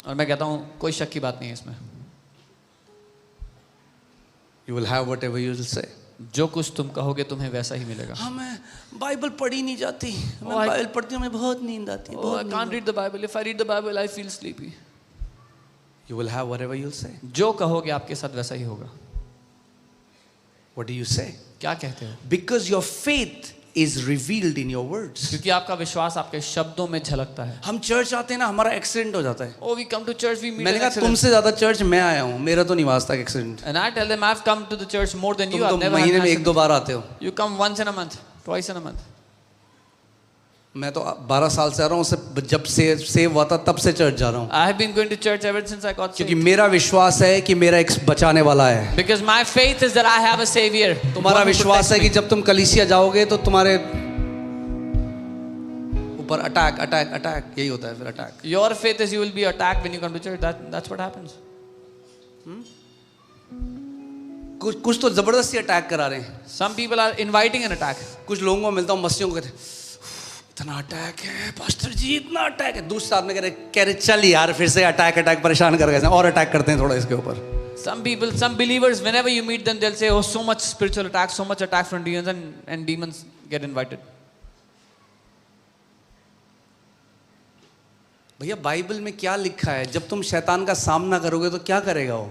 Speaker 2: और मैं कहता हूँ कोई शक की बात नहीं है इसमें.
Speaker 1: You will have whatever you will say.
Speaker 2: जो कुछ तुम कहोगे तुम्हें वैसा ही मिलेगा.
Speaker 1: हाँ मैं बाइबल पढ़ी नहीं जाती, मैं बाइबल पढ़ती हूँ, मैं बहुत नींद आती है.
Speaker 2: Oh, I can't read the Bible. If I read the Bible, I feel sleepy.
Speaker 1: You will have whatever you will say.
Speaker 2: जो कहोगे आपके साथ वैसा ही होगा.
Speaker 1: What do you say?
Speaker 2: क्या कहते हो?
Speaker 1: Because your faith is revealed in your words.
Speaker 2: क्योंकि आपका विश्वास आपके शब्दों में झलकता है.
Speaker 1: हम चर्च आते हैं ना, हमारा एक्सीडेंट हो जाता है.
Speaker 2: Oh, we come to church, we meet
Speaker 1: मैंने
Speaker 2: an
Speaker 1: कहा
Speaker 2: accident.
Speaker 1: तुमसे ज्यादा चर्च मैं आया हूँ, मेरा तो नहीं हुआ आज तक accident.
Speaker 2: And I tell them, I've come to the church more than you.
Speaker 1: तुम
Speaker 2: I've
Speaker 1: तो
Speaker 2: never had
Speaker 1: महीने
Speaker 2: an
Speaker 1: में एक
Speaker 2: accident.
Speaker 1: दो बार आते हो.
Speaker 2: You come once in a month, twice in a month.
Speaker 1: मैं तो 12 साल से आ रहा हूँ, उससे जब सेव हुआ था तब से चर्च जा रहा हूँ.
Speaker 2: I have been going to church ever since I got
Speaker 1: क्योंकि
Speaker 2: saved.
Speaker 1: मेरा विश्वास है कि मेरा एक बचाने वाला है.
Speaker 2: Because my faith is that I have a savior.
Speaker 1: तुम्हारा
Speaker 2: One who
Speaker 1: विश्वास
Speaker 2: protects
Speaker 1: है कि
Speaker 2: me.
Speaker 1: जब तुम कलीसिया जाओगे तो तुम्हारे ऊपर अटैक अटैक अटैक यही होता है फिर attack.
Speaker 2: Your faith is you will be attacked when you come to church. That's what happens.
Speaker 1: कुछ तो जबरदस्ती अटैक करा रहे हैं.
Speaker 2: Some people are inviting an attack.
Speaker 1: कुछ लोगों को मिलता हूँ मस्तियों को, कहते हैं, इतना अटैक है पास्टर जी, इतना अटैक है. दूसरे साथ में कह रहे चल यार फिर से अटैक अटैक परेशान कर गए और अटैक करते हैं थोड़ा इसके ऊपर.
Speaker 2: Some people, some believers, whenever you meet them, they'll say, "Oh, so much spiritual attack, so much attack from demons," and demons get invited.
Speaker 1: भैया बाइबल में क्या लिखा है? जब तुम शैतान का सामना करोगे तो क्या करेगा वो?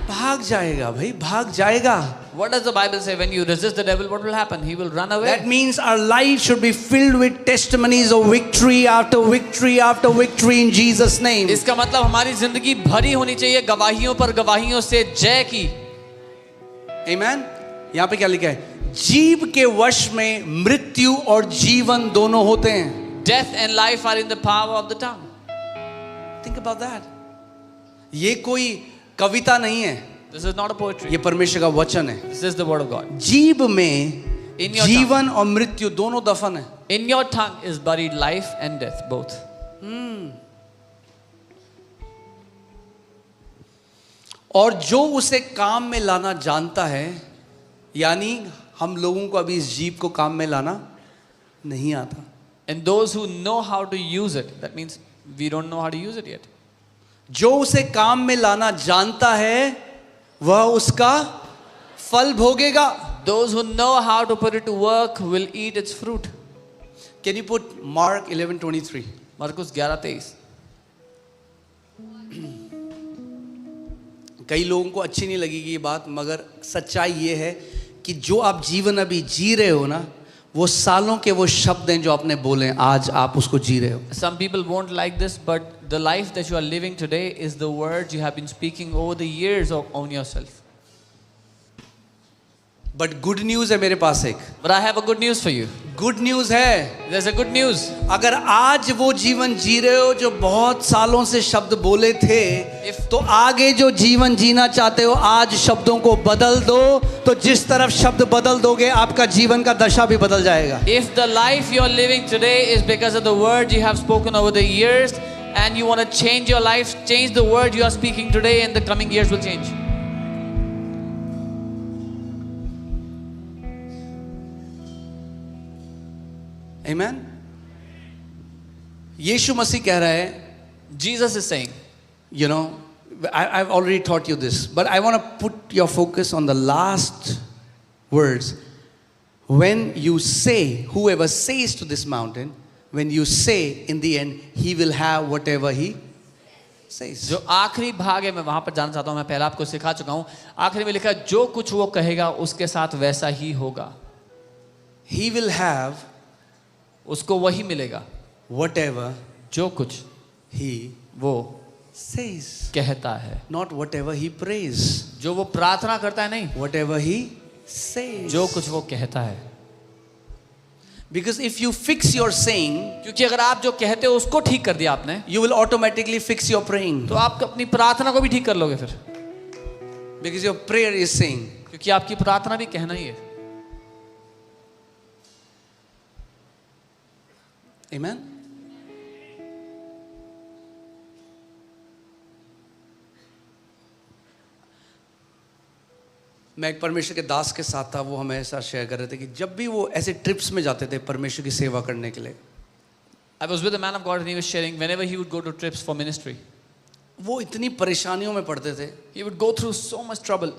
Speaker 1: भाग जाएगा भाई, भाग जाएगा.
Speaker 2: What does the Bible say? When you resist the devil, what will happen? He will run away.
Speaker 1: That means our life should be filled with testimonies of victory after victory after victory in Jesus name.
Speaker 2: इसका मतलब हमारी जिंदगी भरी होनी चाहिए गवाहियों पर गवाहियों से जय की.
Speaker 1: Amen. यहाँ पे क्या लिखा है? जीभ के वश में मृत्यु और जीवन दोनों होते हैं.
Speaker 2: Death and life are in the power of the tongue.
Speaker 1: Think about that. ये कोई कविता नहीं है,
Speaker 2: This is not a poetry.
Speaker 1: ये परमेश्वर का वचन है.
Speaker 2: This is the word of God.
Speaker 1: जीभ में
Speaker 2: In your
Speaker 1: जीवन और मृत्यु दोनों दफन है.
Speaker 2: In your tongue is buried life and death, both.
Speaker 1: और जो उसे काम में लाना जानता है, यानी हम लोगों को अभी इस जीभ को काम में लाना नहीं आता.
Speaker 2: And those who know how to use it, that means we don't know how to use it yet.
Speaker 1: जो उसे काम में लाना जानता है वह उसका फल भोगेगा.
Speaker 2: Those who know how to put it to work will eat its fruit.
Speaker 1: Can you put Mark 11:23?
Speaker 2: Markus 11:23.
Speaker 1: कई लोगों को अच्छी नहीं लगेगी ये बात, मगर सच्चाई ये है कि जो आप जीवन अभी जी रहे हो ना, वो सालों के वो शब्द हैं जो आपने बोले, आज आप उसको जी रहे हो.
Speaker 2: Some people won't like this, but the life that you are living today is the words you have been speaking over the years on yourself.
Speaker 1: But good news है मेरे पास एक.
Speaker 2: But I have a good news for you.
Speaker 1: Good news है,
Speaker 2: There's a good news.
Speaker 1: अगर आज वो जीवन जी रहे हो जो बहुत सालों से शब्द बोले थे, तो आगे जो जीवन जीना चाहते हो आज शब्दों को बदल दो. तो जिस तरफ शब्द बदल दोगे आपका जीवन का दशा भी बदल जाएगा.
Speaker 2: If the life you are living today is because of the words you have spoken over the years, and you want to change your life, change the word you are speaking today, and the coming years will change.
Speaker 1: Amen. यीशु मसीह कह रहा है,
Speaker 2: Jesus is saying,
Speaker 1: you know, I've already taught you this, but I want to put your focus on the last words. When you say, whoever says to this mountain, when you say in the end, he will have whatever he says.
Speaker 2: जो आखिरी भाग है मैं वहां पर जाना चाहता हूं. मैं पहले आपको सिखा चुका हूं. आखिरी में लिखा है जो कुछ वो कहेगा उसके साथ वैसा ही होगा.
Speaker 1: He will have
Speaker 2: उसको वही मिलेगा
Speaker 1: whatever
Speaker 2: जो कुछ
Speaker 1: he
Speaker 2: वो
Speaker 1: says.
Speaker 2: कहता है.
Speaker 1: Not whatever he prays.
Speaker 2: जो वो प्रार्थना करता है नहीं,
Speaker 1: Whatever he says.
Speaker 2: जो कुछ वो कहता है.
Speaker 1: Because if you fix your saying,
Speaker 2: क्योंकि अगर आप जो कहते हो उसको ठीक कर दिया आपने,
Speaker 1: you will automatically fix your praying.
Speaker 2: तो आप अपनी प्रार्थना को भी ठीक कर लोगे फिर.
Speaker 1: Because your prayer is saying.
Speaker 2: क्योंकि आपकी प्रार्थना भी कहना ही है.
Speaker 1: Amen. मैं एक परमेश्वर के दास के साथ था, वो हमें ऐसा शेयर कर रहे थे कि जब भी वो ऐसे ट्रिप्स में जाते थे परमेश्वर की सेवा करने के लिए,
Speaker 2: I was with a man of God and he was sharing whenever he would go to trips for ministry,
Speaker 1: वो इतनी परेशानियों में पड़ते थे.
Speaker 2: he would go through so much trouble.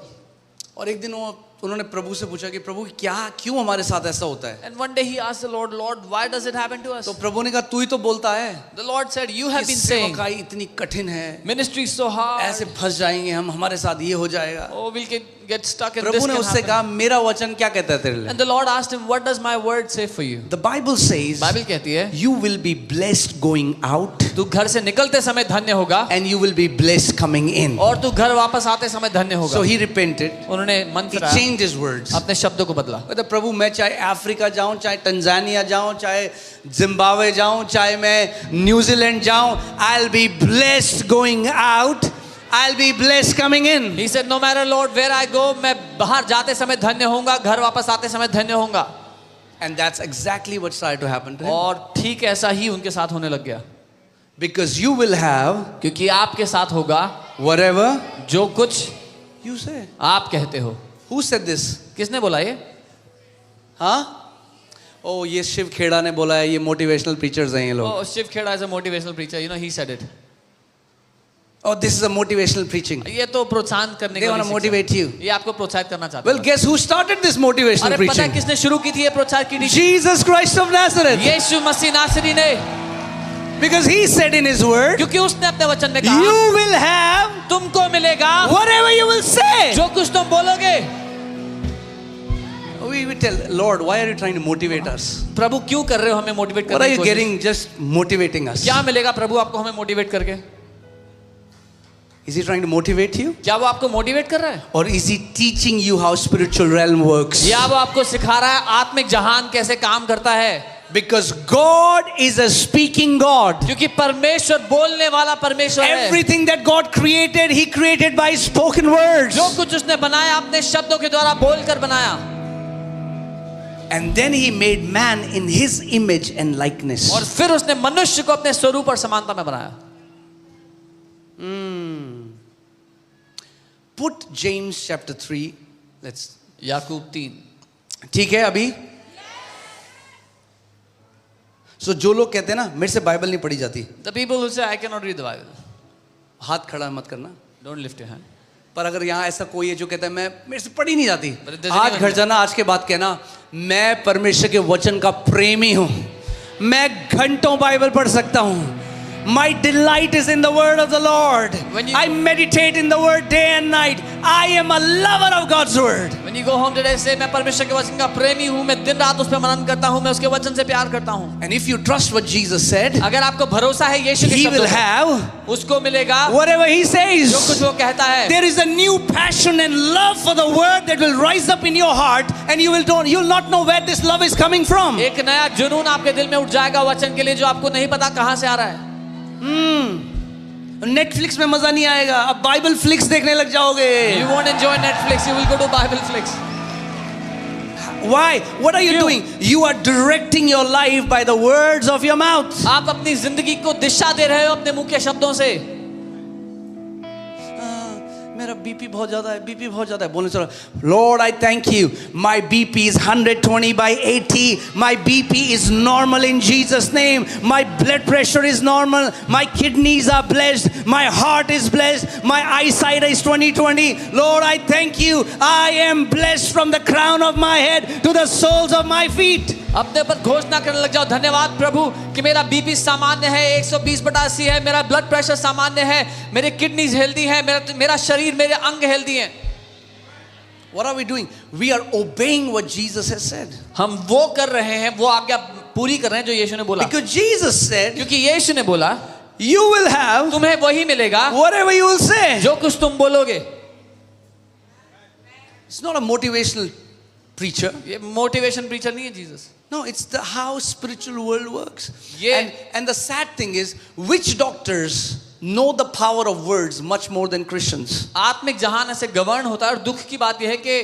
Speaker 1: और एक दिन उन्होंने प्रभु से पूछा कि प्रभु क्यों हमारे साथ ऐसा होता है?
Speaker 2: And one day he asked the Lord, Lord, why does it happen to us?
Speaker 1: तो प्रभु ने कहा तू ही तो बोलता है
Speaker 2: The Lord said, you have
Speaker 1: कि
Speaker 2: been saying,
Speaker 1: सेवकाई इतनी कठिन है,
Speaker 2: ministry is so hard.
Speaker 1: ऐसे फंस जाएंगे हम, हमारे साथ ये हो जाएगा।
Speaker 2: Oh, we'll get stuck in this.
Speaker 1: प्रभु ने
Speaker 2: can
Speaker 1: उससे
Speaker 2: happen.
Speaker 1: कहा मेरा वचन क्या कहता है तेरे लिए?
Speaker 2: And the Lord asked him, what does my word say for you?
Speaker 1: The Bible says
Speaker 2: Bible कहती है,
Speaker 1: you will be blessed going out
Speaker 2: तू घर से निकलते समय धन्य होगा
Speaker 1: and you will be blessed coming in.
Speaker 2: और तू घर वापस आते समय धन्य होगा।
Speaker 1: So he repented.
Speaker 2: उन्होंने मन
Speaker 1: He
Speaker 2: Firayalal,
Speaker 1: changed his words.
Speaker 2: अपने शब्दों को बदला।
Speaker 1: कहता प्रभु मैं चाहे अफ्रीका जाऊं, चाहे तंजानिया जाऊं, चाहे जिम्बाब्वे जाऊं, चाहे मैं न्यूजीलैंड जाऊं, I'll be blessed going out, I'll be blessed coming in.
Speaker 2: He said, no matter Lord where I go, मैं बाहर जाते समय धन्य होऊंगा, घर वापस आते समय धन्य होऊंगा।
Speaker 1: And that's exactly what started to happen to him.
Speaker 2: और ठीक ऐसा ही उनके साथ होने लग गया।
Speaker 1: Because you will have
Speaker 2: क्योंकि आपके साथ होगा
Speaker 1: whatever
Speaker 2: जो कुछ
Speaker 1: you say.
Speaker 2: आप कहते हो।
Speaker 1: Who said this?
Speaker 2: किसने बोला ये?
Speaker 1: हाँ? ओ ये शिव खेड़ा ने बोला है, ये मोटिवेशनल प्रीचर्स हैं ये लोग।
Speaker 2: Oh, Shiv Kheda is a motivational preacher. You know, he said it.
Speaker 1: Oh, this is a motivational preaching.
Speaker 2: ये तो प्रोत्साहन करने
Speaker 1: They
Speaker 2: का
Speaker 1: want to
Speaker 2: शिक्षा।
Speaker 1: motivate you.
Speaker 2: ये आपको प्रोत्साहित करना चाहते
Speaker 1: Well, guess who started this motivational
Speaker 2: अरे पता है
Speaker 1: preaching?
Speaker 2: किसने शुरू की थी ये प्रोत्साहन की?
Speaker 1: Jesus Christ of Nazareth.
Speaker 2: यीशु मसीह नासरी ने,
Speaker 1: Because he said in his word,
Speaker 2: क्योंकि उसने अपने वचन में कहा,
Speaker 1: you will have
Speaker 2: तुमको मिलेगा
Speaker 1: whatever you will say.
Speaker 2: जो कुछ तुम बोलोगे।
Speaker 1: We tell, Lord, why are you trying to motivate us?
Speaker 2: प्रभु क्यों कर रहे हो हमें मोटिवेट
Speaker 1: What are
Speaker 2: करने की
Speaker 1: you
Speaker 2: कोशिश?
Speaker 1: getting just motivating us?
Speaker 2: क्या मिलेगा प्रभु आपको हमें मोटिवेट करके?
Speaker 1: Is he trying to motivate you?
Speaker 2: क्या वो आपको मोटिवेट कर रहा है?
Speaker 1: Or is he teaching you how spiritual realm works?
Speaker 2: या वो आपको सिखा रहा है आत्मिक जहान कैसे काम करता है?
Speaker 1: Because God is a speaking God.
Speaker 2: क्योंकि परमेश्वर बोलने वाला परमेश्वर है।
Speaker 1: Everything that God created, he created by spoken words.
Speaker 2: जो कुछ उसने बनाया अपने शब्दों के द्वारा बोलकर बनाया।
Speaker 1: And then he made man in his image and likeness.
Speaker 2: और फिर उसने मनुष्य को अपने स्वरूप और समानता में बनाया।
Speaker 1: Put James chapter 3. Let's.
Speaker 2: याकूब 3।
Speaker 1: ठीक है अभी? So जो लोग कहते हैं ना मेरे से बाइबल नहीं पढ़ी जाती,
Speaker 2: The people who say I cannot read the Bible,
Speaker 1: हाथ खड़ा मत करना।
Speaker 2: don't lift your hand.
Speaker 1: पर अगर यहाँ ऐसा कोई है जो कहता है मैं मेरे से पढ़ी नहीं जाती,
Speaker 2: But it doesn't
Speaker 1: आज
Speaker 2: even-
Speaker 1: घर जाना, आज के बाद कहना मैं परमेश्वर के वचन का प्रेमी हूँ, मैं घंटों बाइबल पढ़ सकता हूँ। My delight is in the word of the Lord.
Speaker 2: When you-
Speaker 1: I meditate in the word day and night. I am a lover of God's word.
Speaker 2: When you go home today, say मैं परमेश्वर के वचन का प्रेमी हूँ, मैं दिन रात उस पर मनन करता हूँ, मैं उसके वचन से प्यार करता हूँ।
Speaker 1: And if you trust what Jesus said,
Speaker 2: अगर आपको भरोसा है यीशु के
Speaker 1: he
Speaker 2: शब्दों
Speaker 1: will
Speaker 2: पे,
Speaker 1: have
Speaker 2: उसको मिलेगा
Speaker 1: whatever he
Speaker 2: जो
Speaker 1: says.
Speaker 2: कुछ वो कहता है।
Speaker 1: There is a new passion and love for the word that will rise up in your heart, and you'll not know where this love is coming from.
Speaker 2: एक नया जुनून आपके दिल में उठ जाएगा वचन के लिए जो आपको नहीं पता कहाँ से आ रहा है।
Speaker 1: नेटफ्लिक्स में मजा नहीं आएगा, अब बाइबल फ्लिक्स देखने लग जाओगे।
Speaker 2: You won't enjoy Netflix, you will go to Bible Flix.
Speaker 1: Why? What are you
Speaker 2: क्यों?
Speaker 1: doing? You are directing your life by the words of your mouth.
Speaker 2: आप अपनी जिंदगी को दिशा दे रहे हो अपने मुंह के शब्दों से।
Speaker 1: मेरा बीपी बहुत ज्यादा है, बीपी बहुत ज्यादा है, बोलने चलो, Lord, I thank you. My BP is 120/80. My BP is normal in Jesus' name. My blood pressure is normal. My kidneys are blessed. My heart is blessed. My eyesight is 20/20. Lord, I thank you. I am blessed from the crown of my head to the soles of my feet.
Speaker 2: अपने पर घोषणा करने लग जाओ, धन्यवाद प्रभु कि मेरा BP सामान्य है, 120/80 है, मेरा ब्लड प्रेशर सामान्य है, मेरे किडनीज हेल्दी है, मेरा शरीर, मेरे अंग हेल्दी हैं।
Speaker 1: What are we doing? We are obeying what Jesus has said.
Speaker 2: हम वो कर रहे हैं, वो आज्ञा पूरी कर रहे हैं जो यीशु ने बोला।
Speaker 1: Because Jesus said,
Speaker 2: क्योंकि यीशु ने बोला
Speaker 1: you will have
Speaker 2: तुम्हें वही मिलेगा
Speaker 1: whatever you will say.
Speaker 2: जो कुछ तुम बोलोगे।
Speaker 1: It's not a motivational preacher.
Speaker 2: ये मोटिवेशन प्रीचर नहीं है Jesus.
Speaker 1: No, it's the how spiritual world works.
Speaker 2: Yeah.
Speaker 1: And the sad thing is, which doctors know the power of words much more than Christians?
Speaker 2: आत्मिक जहान ऐसे govern होता है और दुख की बात यह है कि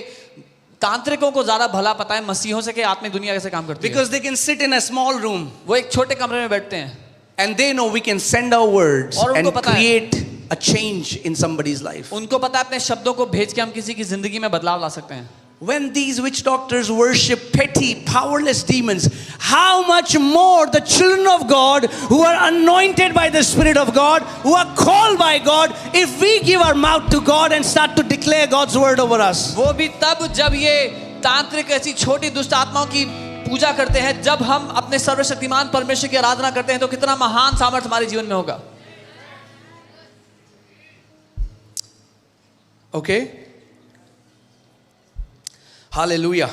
Speaker 2: तांत्रिकों को ज्यादा भला पता है मसीहों से कि आत्मिक दुनिया कैसे काम करती है।
Speaker 1: Because they can sit in a small room
Speaker 2: वो एक छोटे कमरे में बैठते हैं
Speaker 1: and they know we can send our words
Speaker 2: और उनको
Speaker 1: and
Speaker 2: पता है।
Speaker 1: create a change in somebody's life.
Speaker 2: उनको पता है अपने शब्दों को भेज के हम किसी की जिंदगी में बदलाव ला सकते हैं।
Speaker 1: When these witch doctors worship petty, powerless demons, how much more the children of God who are anointed by the Spirit of God, who are called by God, if we give our mouth to God and start to declare God's word over us.
Speaker 2: वो भी तब जब ये तांत्रिक ऐसी छोटी दुष्ट आत्माओं की पूजा करते हैं, जब हम अपने सर्वशक्तिमान परमेश्वर की आराधना करते हैं, तो कितना महान सामर्थ हमारे जीवन में होगा.
Speaker 1: Okay? Hallelujah.